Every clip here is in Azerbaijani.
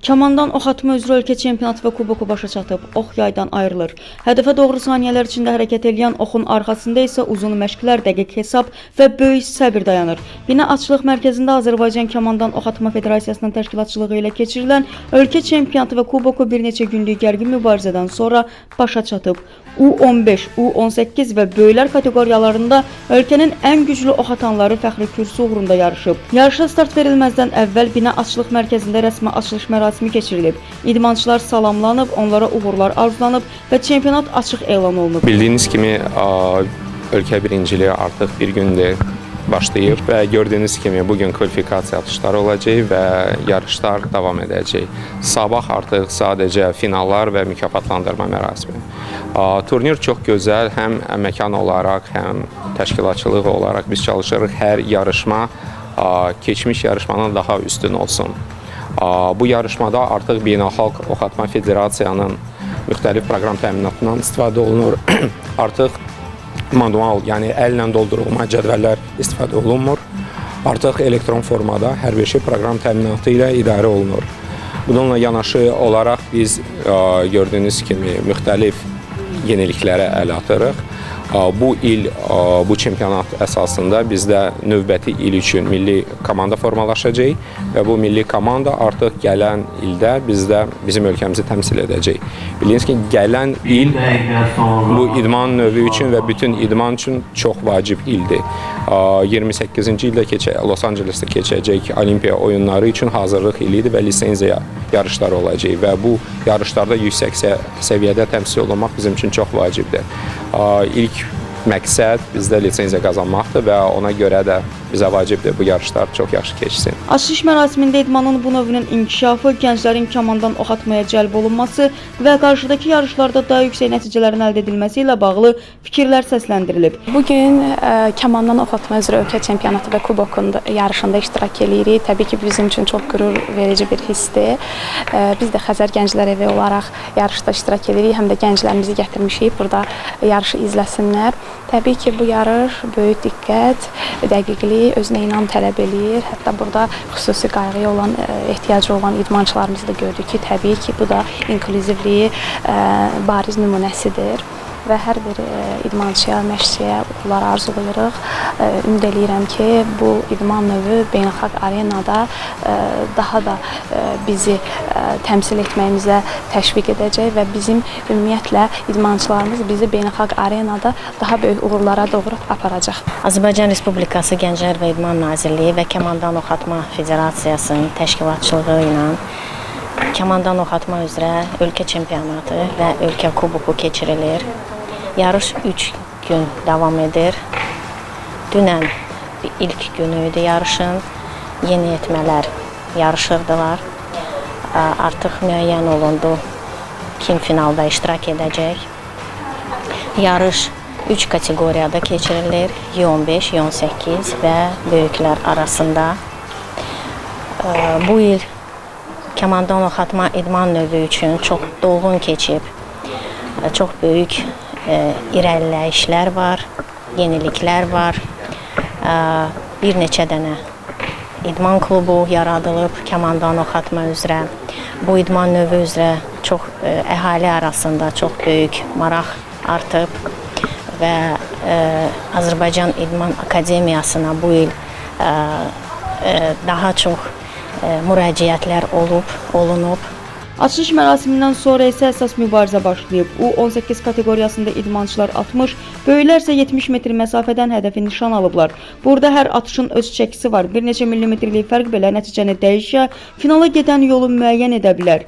Kamandan ox atma üzrə ölkə çempionatı və kuboku başa çatıb. Ox yaydan ayrılır. Hədəfə doğru saniyələr içində hərəkət edən oxun arxasında isə uzun məşqlər, dəqiq hesab və böyük səbir dayanır. Bina açılış mərkəzində Azərbaycan Kamandan Ox Atma Federasiyasının təşkilatçılığı ilə keçirilən ölkə çempionatı və kuboku bir neçə günlük gərgin mübarizədən sonra başa çatıb. U15, U18 və böyüklər kateqoriyalarında ölkənin ən güclü ox atanları fəxri kürsü uğrunda yarışıb. Yarışa start verilməzdən əvvəl bina açılış mərkəzində rəsmi açılış mərasimi keçirilib. İdmançılar salamlanıb, onlara uğurlar arzulanıb və çempionat açıq elan olunub. Bildiyiniz kimi ölkə birinciliyi artıq bir gündür başlayıb və gördüyünüz kimi bugün kvalifikasiya atışları olacaq və yarışlar davam edəcək. Sabah artıq sadəcə finallar və mükafatlandırma mərasimi. Turnir çox gözəl, həm məkan olaraq, həm təşkilatçılıq olaraq biz çalışırıq hər yarışma keçmiş yarışmanın daha üstün olsun. Bu yarışmada artıq Beynəlxalq Ox Atma Federasiyanın müxtəlif proqram təminatından istifadə olunur. Artıq manual, yəni əllə doldurulma cədvəllər istifadə olunmur. Artıq elektron formada hər bir şey proqram təminatı ilə idarə olunur. Bununla yanaşı olaraq biz gördüyünüz kimi müxtəlif yeniliklərə əl atırıq. Bu il, bu çempionat əsasında bizdə növbəti il üçün milli komanda formalaşacaq və bu milli komanda artıq gələn ildə bizim ölkəmizi təmsil edəcək. Bildiyiniz ki, gələn il bu idman növü üçün və bütün idman üçün çox vacib ildir. 28-ci ildə Los Angelesdə keçəcək Olimpiya oyunları üçün hazırlıq ilidir və lisenziya yarışları olacaq və bu yarışlarda yüksək səviyyədə təmsil olunmaq bizim üçün çox vacibdir. İlk məqsəd bizdə lisenziya qazanmaqdır və ona görə də bizə vacibdir bu yarışlar çox yaxşı keçsin. Açılış mərasimində idmanın bu növünün inkişafı, gənclərin kamandan ox atmaya cəlb olunması və qarşıdakı yarışlarda daha yüksək nəticələrin əldə edilməsi ilə bağlı fikirlər səsləndirilib. Bugün kamandan ox atma üzrə ölkə çempionatı və kubokunda yarışında iştirak edirik. Təbii ki, bizim üçün çox qürur verici bir hissdir. Biz də Xəzər Gənclər Evi olaraq yarışda iştirak edirik, həm də gənclərimizi gətirmişik burada yarışı izləsinlər. Təbii ki, bu yarış böyük diqqət, dəqiqlik, özünə inam tələb eləyir. Hətta burada xüsusi qayğıya olan, ehtiyacı olan idmançılarımızı da gördük ki, təbii ki, bu da inklüzivliyi bariz nümunəsidir. Və hər bir idmançıya, məşqçiyə uğurlar arzulayırıq. Ümid edirəm ki, bu idman növü beynəlxalq arenada daha da bizi təmsil etməyimizə təşviq edəcək və bizim ümumiyyətlə idmançılarımız bizi beynəlxalq arenada daha böyük uğurlara doğru aparacaq. Azərbaycan Respublikası Gənclər və İdman Nazirliyi və Kamandan Ox Atma Federasiyasının təşkilatçılığı ilə kamandan ox atma üzrə ölkə çempionatı və ölkə kuboku keçirilir. Yarış 3 gün davam edir. Dünən ilk günü idi yarışın. Yeniyetmələr yarışırdılar. Artıq müəyyən olundu kim finalda iştirak edəcək. Yarış 3 kateqoriyada keçirilir. U15, U18 və böyüklər arasında. Bu il kamandan ox atma idman növü üçün çox dolğun keçib. Çox böyük irəliləyişlər var, yeniliklər var. Bir neçə dənə idman klubu yaradılıb kamandan ox atma üzrə. Bu idman növü üzrə çox əhali arasında çox böyük maraq artıb və Azərbaycan İdman Akademiyasına bu il daha çox müraciətlər olunub. Açılış mərasimindən sonra isə əsas mübarizə başlayıb. U18 kateqoriyasında idmançılar 60, böyüklər isə 70 metr məsafədən hədəfi nişan alıblar. Burada hər atışın öz çəkisi var. Bir neçə millimetrlik fərq belə nəticəni dəyişə, finala gedən yolu müəyyən edə bilər.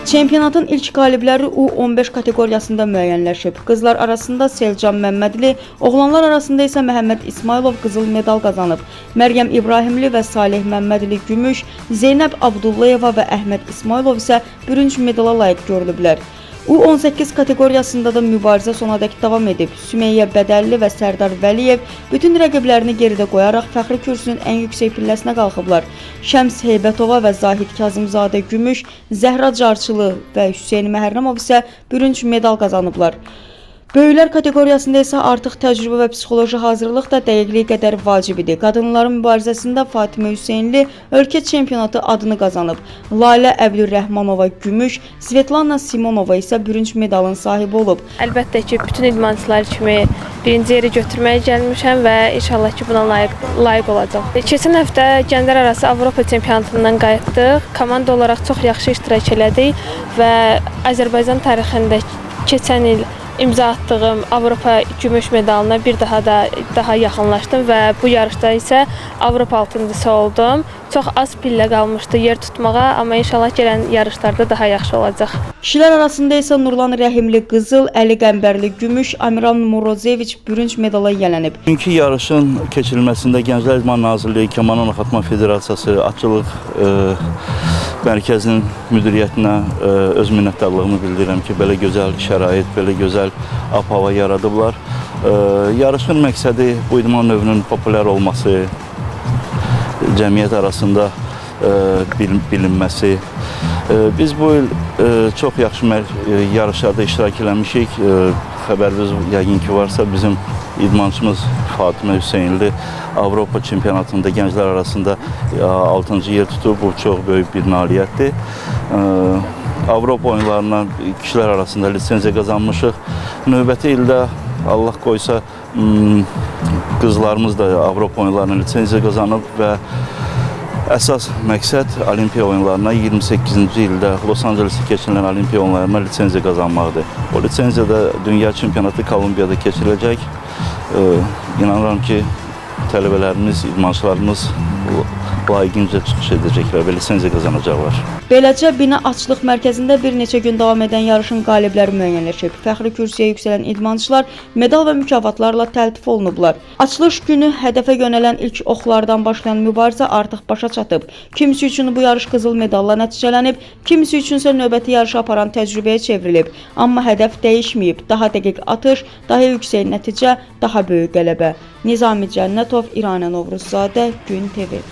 Çempionatın ilk qalibləri U15 kateqoriyasında müəyyənləşib. Qızlar arasında Selcan Məmmədli, oğlanlar arasında isə Məhəmməd İsmailov qızıl medal qazanıb. Məryəm İbrahimli və Salih Məmmədli gümüş, Zeynəb Abdullayeva və Əhməd İsmailov isə bürünc medala layiq görülüblər. U18 kateqoriyasında da mübarizə sonadək davam edib. Sümeyyə Bədəlli və Sərdar Vəliyev bütün rəqiblərini geridə qoyaraq fəxri kürsünün ən yüksək pilləsinə qalxıblar. Şəms Heybətova və Zahid Kazımzadə gümüş, Zəhra Carçılı və Hüseyn Məhərrəmov isə bürünc medal qazanıblar. Böyüklər kateqoriyasında isə artıq təcrübə və psixoloji hazırlıq da dəqiqliyi qədər vacib idi. Qadınların mübarizəsində Fatimə Hüseynli ölkə çempionatı adını qazanıb. Lalə Əbdürrəhmanova gümüş, Svetlana Simonova isə bürünc medalın sahibi olub. Əlbəttə ki, bütün idmançılar kimi birinci yeri götürməyə gəlmişəm və inşallah ki, buna layiq olacağam. Keçən həftə gənclər arası Avropa çempionatından qayıtdıq. Komanda olaraq çox yaxşı iştirak elədik və Azərbaycan tarixində keçən il imza attığım Avropa gümüş medalına bir daha yaxınlaşdım və bu yarışda isə Avropa altıncısı oldum. Çox az pillə qalmışdı yer tutmağa, amma inşallah gələn yarışlarda daha yaxşı olacaq. Kişilər arasında isə Nurlan Rəhimli qızıl, Əli Qəmbərli gümüş, Amiran Murozeviç bürünc medala yələnib. Bugünkü yarışın keçirilməsində Gənclər İdman Nazirliyi, Kəmandan Oxatma Federasiyası, Atçılıq Mərkəzinin müdiriyyətinə öz minnətdarlığımı bildirirəm ki, belə gözəl şərait, belə gözəl ab-hava yaradıblar. Yarışın məqsədi bu idman növünün populyar olması, cəmiyyət arasında bilinməsi. Biz bu il çox yaxşı yarışlarda iştirak eləmişik. Xəbəriniz yəqin ki varsa, bizim idmançımız Fatimə Hüseynli Avropa çempionatında gənclər arasında 6-cı yer tutub. Bu çox böyük bir nailiyyətdir. Avropa oyunlarına kişilər arasında lisenziya qazanmışıq. Növbəti ildə Allah qoysa qızlarımız da Avropa oyunlarına lisenziya qazanıb və əsas məqsəd Olimpiya oyunlarına 28-ci ildə Los Angeles'də keçirilən Olimpiya oyunlarına lisenziya qazanmaqdır. O lisenziyada dünya çempionatı Kolumbiyada keçiriləcək. İnanıram ki, tələbələrimiz, idmançılarımız layiqincə çıxış edəcəklər və lisenziya qazanacaqlar. Beləcə, Bina Açlıq Mərkəzində bir neçə gün davam edən yarışın qalibləri müəyyənləşib. Fəxri kürsüyə yüksələn idmançılar medal və mükafatlarla təltif olunublar. Açılış günü hədəfə yönələn ilk oxlardan başlayan mübarizə artıq başa çatıb. Kimisi üçün bu yarış qızıl medalla nəticələnib, kimisi üçün isə növbəti yarışı aparan təcrübəyə çevrilib. Amma hədəf dəyişməyib. Daha dəqiq atış, daha yüksək nəticə, daha böyük qələbə. Nizami Cənnətov, İranə Novruzzadə, Gün TV.